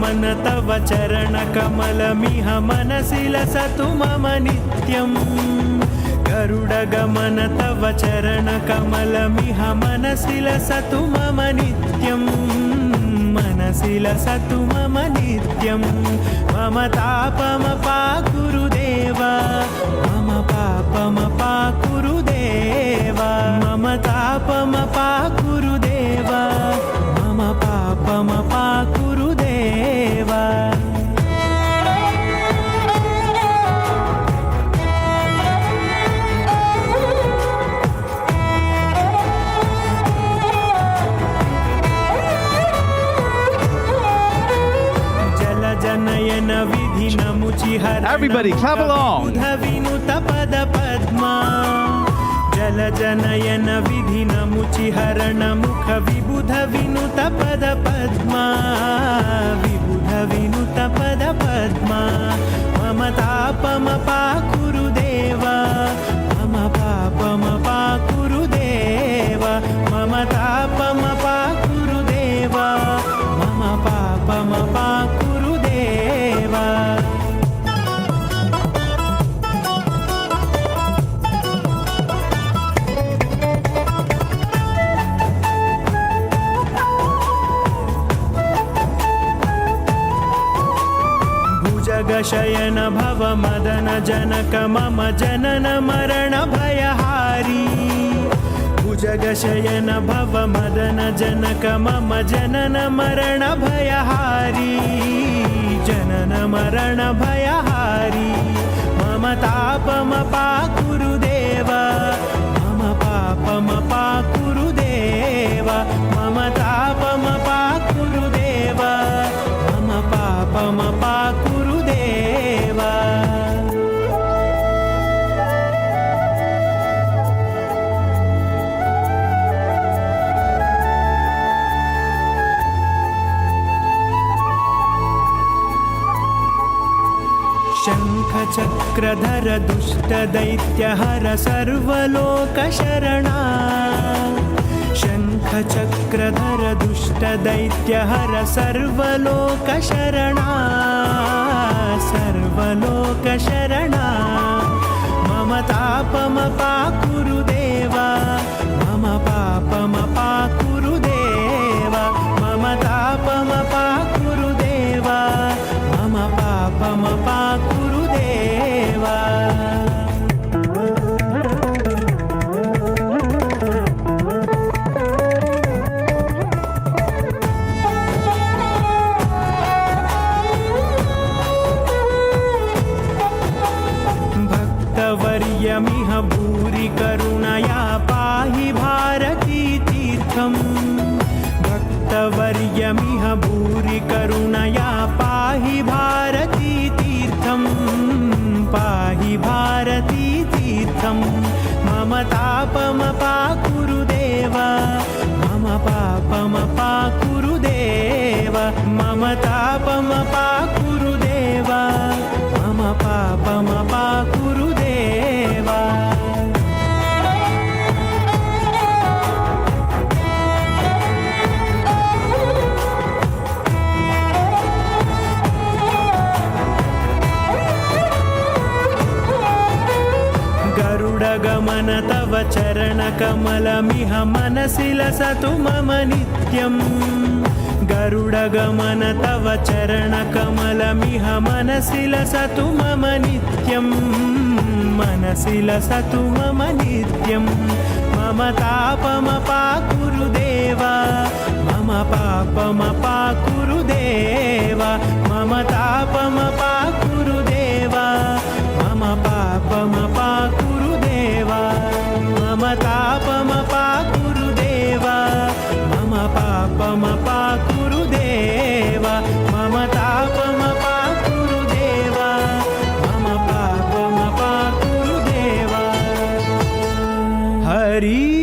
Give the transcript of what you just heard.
गरुडगमन तव चरणकमलमिह मनसि लसतु मम नित्यम् गरुडगमन तव चरणकमलमिह मनसि लसतु मम नित्यम् मनसि लसतु मम नित्यं मम तापमपाकुरु देव मम पापमपाकुरु देव मम तापमपाकुरु देव मम पापमपाकुरु देव जनयन विधि नमुचिहर Everybody clap along. विनुत पद पद्मा जल जनयन विधि नमुचिहरण मुख विबुध विनुत पद पद्मा विबुध विनुत पद पद्मा मम तापमपाकुरु देव मम पापमपाकुरु देव मम तापमपाकुरु देव मम पापमपाकुरु देव भुजगशयन भव मदन जनक मम जनन मरण भयहारी भुजगशयन भव मदन जनक मम जनन मरण भयहारी जनन मरण भयहारी मम तापमपाकुरु देव मम पापमपाकुरु देव मम तापमपाकुरु देव मम पापमपाकुरु देव शङ्खचक्रधर दुष्टदैत्यहर सर्वलोकशरणा शङ्खचक्रधर दुष्टदैत्यहर सर्वलोकशरणा सर्वलोकशरणा मम तापमपाकुरु देव मम पापमपाकुरु देव मम तापमपाकुरु देव मम पापमपाकुरु देव भक्तवर्यमिह भूरि करुणया पाहि भारती तीर्थम् भक्तवर्यमिह भूरि करुणया पाहि भारती तीर्थं पाहि भारती तीर्थं मम तापमपाकुरु देव मम पापमपाकुरु देव मम तापमपाकुरु देव मम पापमपाकुरु देव गरुडगमन तव चरणकमलमिह मनसि लसतु मम नित्यम् गरुडगमन तव चरणकमलमिह मनसि लसतु मम नित्यम् मनसि लसतु मम नित्यम् मम तापमपाकुरु देव मम पापमपाकुरु देव मम तापमपाकुरु देव मम पापमपाकुरु देव मम तापमपाकुरु देव मम पापमपाकुरु देव मम तापमपाकुरु देव मम पापमपाकुरु देव हरि